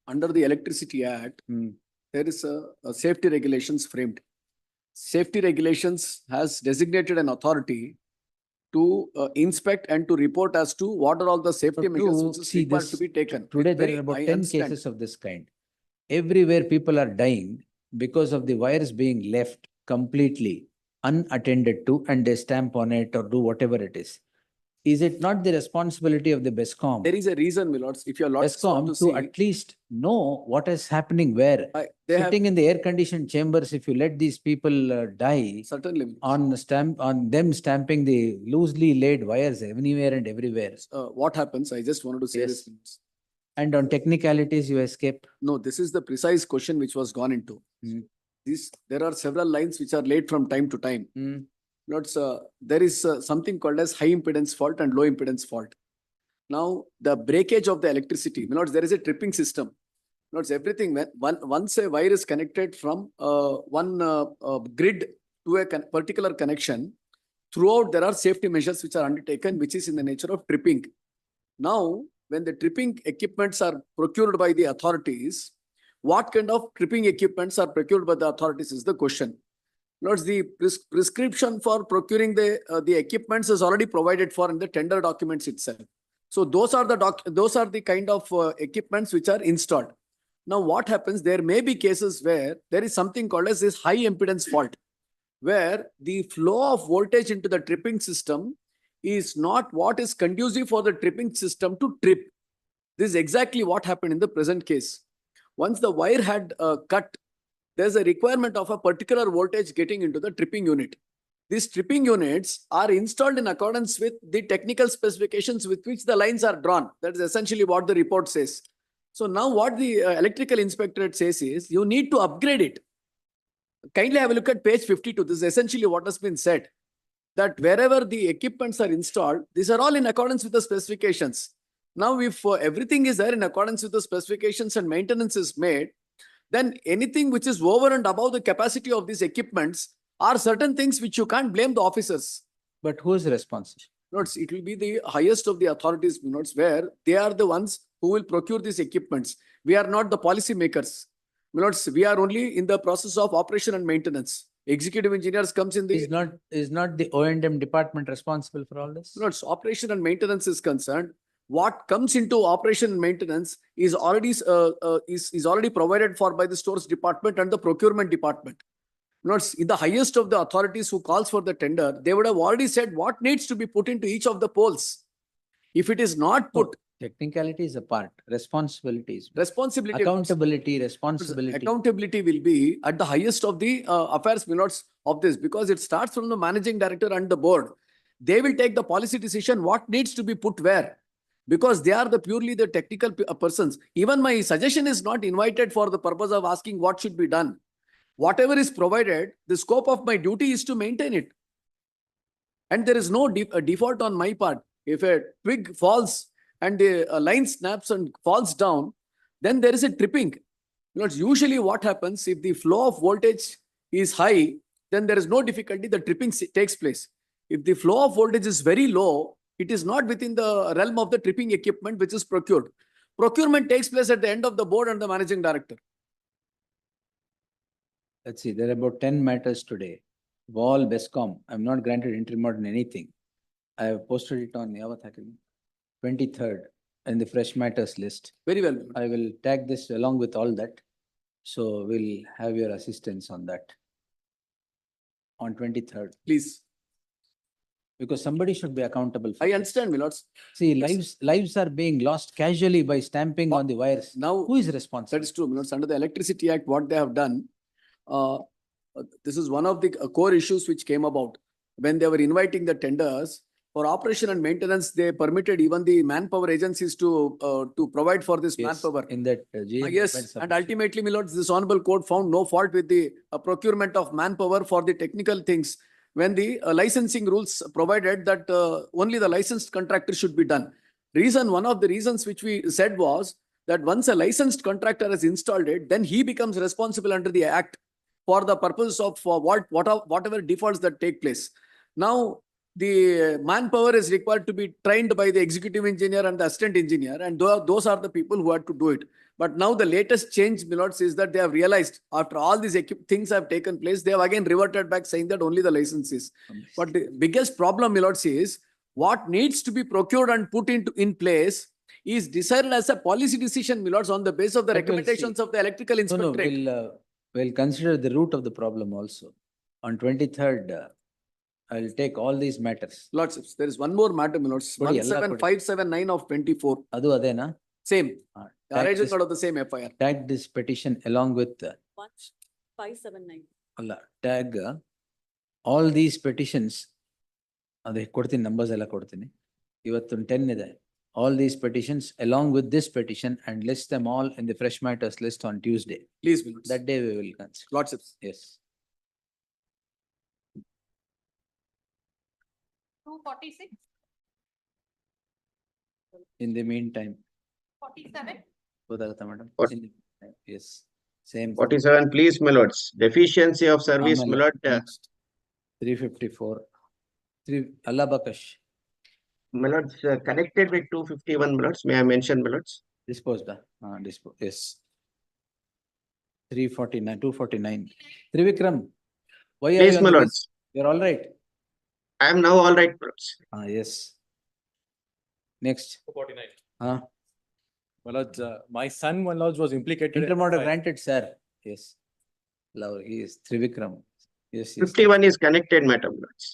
under the Electricity Act, there is a safety regulations framed. Safety regulations has designated an authority to inspect and to report as to what are all the safety measures which is required to be taken. Today It's there very- are about I 10 understand. cases of this kind. Everywhere people are dying because of the wires being left completely unattended to, and they stamp on it or do whatever it is. Is it not the responsibility of the BESCOM? There is a reason, my lords, if your lords want BESCOM to to see, at least know what is happening where. they have Sitting in the air-conditioned chambers, if you let these people die certainly. on them stamping the loosely laid wires anywhere and everywhere, What happens, I just wanted to say Yes. this. and on technicalities you escape. No, this is the precise question which was gone into. There are several lines which are laid from time to time. Notes, there is something called as high impedance fault and low impedance fault. Now, the breakage of the electricity, notes, there is a tripping system. Notes, everything, once a wire is connected from one grid to a particular connection, throughout there are safety measures which are undertaken, which is in the nature of tripping. Now, when the tripping equipments are procured by the authorities, what kind of tripping equipments are procured by the authorities is the question. Notice the prescription for procuring the equipments is already provided for in the tender documents itself. So those are the kind of equipments which are installed. Now what happens? There may be cases where there is something called as this high impedance fault, where the flow of voltage into the tripping system is not what is conducive for the tripping system to trip. This is exactly what happened in the present case. Once the wire had cut, there's a requirement of a particular voltage getting into the tripping unit. These tripping units are installed in accordance with the technical specifications with which the lines are drawn. That is essentially what the report says. So now what the electrical inspectorate says is you need to upgrade it. Kindly have a look at page 52. This is essentially what has been said. That wherever the equipments are installed, these are all in accordance with the specifications. Now, if everything is there in accordance with the specifications and maintenance is made, then anything which is over and above the capacity of these equipments are certain things which you can't blame the officers. But who is responsible? Notes, it will be the highest of the authorities, notes, where they are the ones who will procure these equipments. We are not the policy makers. Notes, we are only in the process of operation and maintenance. Executive engineers comes in the... Is not the O&M department responsible for all this? Notes, operation and maintenance is concerned. What comes into operation and maintenance is already provided for by the stores department and the procurement department. Notes, in the highest of the authorities who calls for the tender, they would have already said what needs to be put into each of the poles. If it is not put, technicality is a part, responsibilities, responsibility, accountability, responsibility. Accountability will be at the highest of the affairs minutes of this, because it starts from the managing director and the board. They will take the policy decision what needs to be put where, because they are purely the technical persons. Even my suggestion is not invited for the purpose of asking what should be done. Whatever is provided, the scope of my duty is to maintain it. And there is no default on my part. If a twig falls and the line snaps and falls down, then there is a tripping. Usually what happens, if the flow of voltage is high, then there is no difficulty, the tripping takes place. If the flow of voltage is very low, it is not within the realm of the tripping equipment which is procured. Procurement takes place at the end of the board and the managing director. Let's see, there are about 10 matters today. Wall, BESCOM, I'm not granted interim order in anything. I have posted it on 23rd in the fresh matters list. Very well. I will tag this along with all that. So we'll have your assistance on that. On 23rd. Please. Because somebody should be accountable for I this. understand, Milords. See, lives are being lost casually by stamping on the wires. Now, who is responsible? That is true, Milords. Under the Electricity Act, what they have done, this is one of the core issues which came about when they were inviting the tenders. For operation and maintenance, they permitted even the manpower agencies to provide for this manpower. In that yes, and ultimately, Milords, this honorable court found no fault with the procurement of manpower for the technical things, when the licensing rules provided that only the licensed contractor should be done. One of the reasons which we said was that once a licensed contractor has installed it, then he becomes responsible under the act for the purpose of whatever defaults that take place. Now, the manpower is required to be trained by the executive engineer and the assistant engineer, and those are the people who had to do it. But now the latest change, my lords, is that they have realized after all these things have taken place, they have again reverted back saying that only the licenses. But the biggest problem, my lords, is what needs to be procured and put in place is decided as a policy decision, my lords, on the basis of the But we'll see. recommendations of the electrical No, inspectorate. we'll consider the root of the problem also. On 23rd, I'll take all these matters. Lordships, there is one more matter, my lords. Kodi, ella kodi. 17579 of 24. Adu adena? Same. Tag Arrangement this- of the same FIR. Tag this petition along with 579. tag all these petitions. ಅದೇ ಕೊಡ್ತೀನಿ numbers ಎಲ್ಲ ಕೊಡ್ತೀನಿ. ಇವತ್ತು 10 ಇದೆ. All these petitions along with this petition and list them all in the fresh matters list on Tuesday. Please, my lords. That day we will consider. Lordships. Yes. 246, In the meantime, 47, ಗೊತ್ತಾಗುತ್ತಾ madam? What? In the meantime, yes. Same. 47, please, my lords. Deficiency of service, my ಆಮೇಲೆ lord. next 354. 3 Allah Bakash My lords, connected with 251, my lords. May I mention, my lords? disposed. Yes. 349, 249. Trivikram, why are Please, you on my the lords. list? You're all right. I am now all right, my lords. Yes. Next. 249. Ah, My lords, my son, my lords, was implicated. in intermodal FIR. granted, sir. Yes. Love, he is Trivikram. Yes, yes. 51 is connected matter, my lords.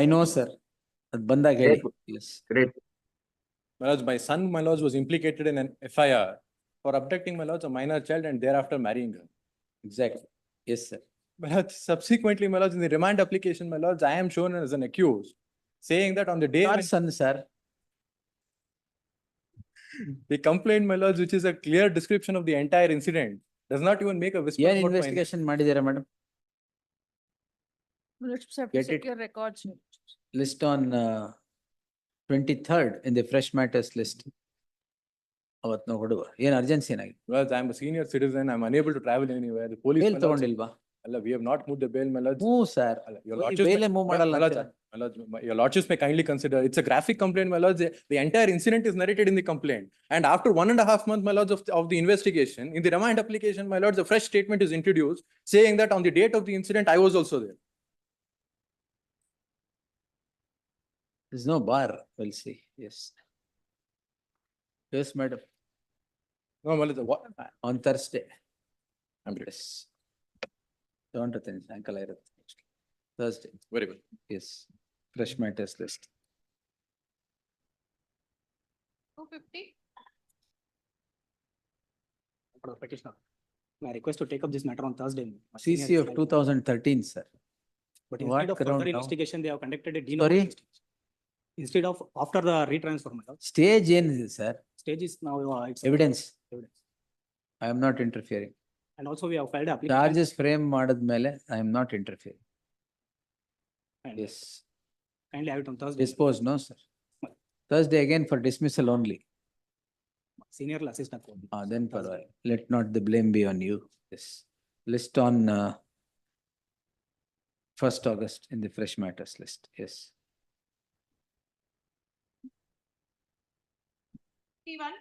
I know, sir. Ad bandag heli. Yes. Great. My lords, my son, my lords, was implicated in an FIR for abducting, my lords, a minor child and thereafter marrying her. Exactly. Yes, sir. My lords, subsequently, my lords, in the remand application, my lords, I am shown as an accused, saying that on the day Your when son, sir. the complaint, my lords, which is a clear description of the entire incident, does not even make a whisper. ಏನ್ about my- investigation ಮಾಡಿದ್ದೀರಾ madam? Lordships have Get to check it. your records. List on 23rd in the fresh matters list. ಅವತ್ ನಾವು ಹೊಡುವ ಏನ್ urgency ಏನಾಗಿದೆ? Well, I am a senior citizen, I am unable to travel anywhere. The police, bail my lords, ತಗೊಂಡಿಲ್ವಾ? Allah, we have not moved the bail, my lords. Move sir. Allah, your lordships ಬೇಲೆ may- move ಮಾಡಲ್ಲ my lords, ಅಂತೀರಾ? my lords, your lordships may kindly consider, it's a graphic complaint, my lords. The entire incident is narrated in the complaint. And after 1.5 months, my lords, of the investigation, in the remand application, my lords, a fresh statement is introduced saying that on the date of the incident, I was also there. There's no bar. We'll see. Yes. Yes, madam. No, my lords, what? On Thursday. I'm ready. Yes. ತಗೊಂಡಿರ್ತೀನಿ ಸಾಯಂಕಾಲ ಇರುತ್ತೆ. Thursday. Very good. Yes. Fresh matters list. 250, Petitioner, may I request to take up this matter on Thursday? My CC senior of is 2013, sir. But what instead of around further now? investigation, they have conducted a Sorry? Instead of after the retransfer, my lord, Stage ಏನಿದೆ sir? stage is now, it's Evidence. evidence. I am not interfering. And also we have filed a application. Charges frame ಮಾಡಿದ್ಮೇಲೆ I am not interfering. And Yes. kindly have it on Thursday. Dispose, no, sir. Thursday again for dismissal only. Senior assistant. for the- Then parvai. Let not the blame be on you. Yes. List on 1st August in the fresh matters list. Yes. 51,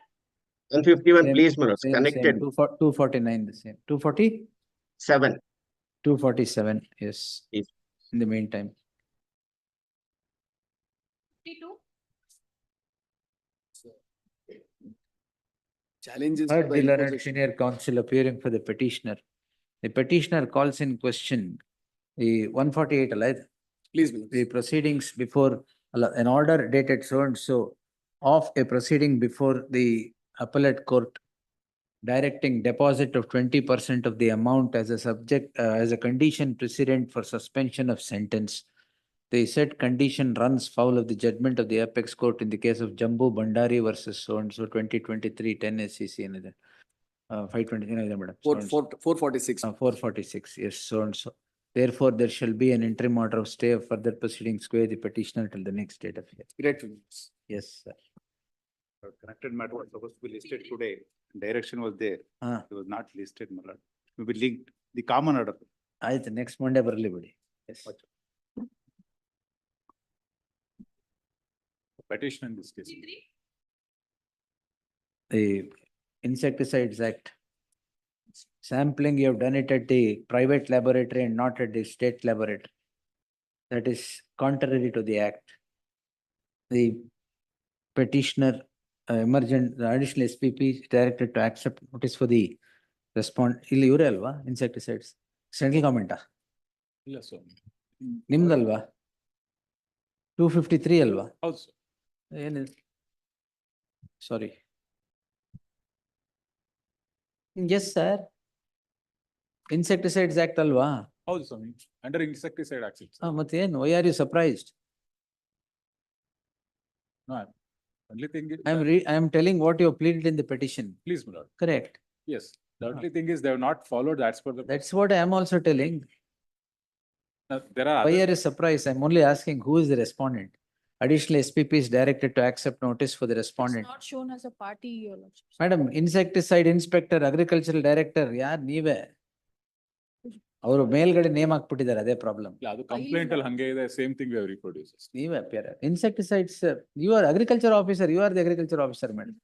151, Same- please, my lords. Same, Connected, 249 the same. 240? 7. 247, yes. Yes. In the meantime, 52, Challenges. third for the dealer and imposition. senior counsel appearing for the petitioner. The petitioner calls in question the 148 allied. Please, my lords. The proceedings before an order dated so and so of a proceeding before the appellate court directing deposit of 20% of the amount as a subject, as a condition precedent for suspension of sentence. The said condition runs foul of the judgment of the apex court in the case of Jambu Bandari versus so and so 2023 10 SCC ಏನಿದೆ 520 ಏನಿದೆ madam? 446. 446, yes, so and so. Therefore, there shall be an interim order of stay of further proceedings square the petitioner till the next date of hearing. Great. Yes, sir. Connected matter was supposed to be listed today. Direction was there. Ah, It was not listed, my lord. We will link the common order. ಆಯ್ತು next Monday ಬರಲಿ ಬಿಡಿ. Yes. petition in this case. 53. The Insecticides Act. Sampling, you have done it at the private laboratory and not at the state laboratory. That is contrary to the act. The petitioner, the additional SPP is directed to accept notice for the ಇಲ್ಲಿ ಇವರೇ ಅಲ್ವಾ insecticides central ಗವರ್ಮೆಂಟಾ ಇಲ್ಲ sir. ನಿಮ್ದಲ್ವಾ 253 ಅಲ್ವಾ ಹೌದು sir. ಏನಿದೆ sorry yes sir insecticides act ಅಲ್ವಾ ಹೌದು ಸ್ವಾಮಿ. Under insecticide act. ಮತ್ತೇನು why are you surprised Only thing is, I am telling what you have pleaded in the petition. please, my lord. Correct. Yes, the only thing is they have not followed as per the. That's what I am also telling. There are Why other, are you surprised? I'm only asking who is the respondent. Additional SPP is directed to accept notice for the It's respondent. not shown as a party, your lordship. Madam, insecticide inspector, agricultural director, ಯಾರ್ ನೀವೇ ಅವರು ಮೇಲ್ಗಡೆ name ಹಾಕ್ಬಿಟ್ಟಿದ್ದಾರೆ ಅದೇ problem ಇಲ್ಲ, ಅದು complaint ಅಲ್ಲಿ ಹಂಗೆ ಇದೆ. Same thing we have reproduce. ನೀವೇ appear insecticides you are agriculture officer you are the agriculture officer madam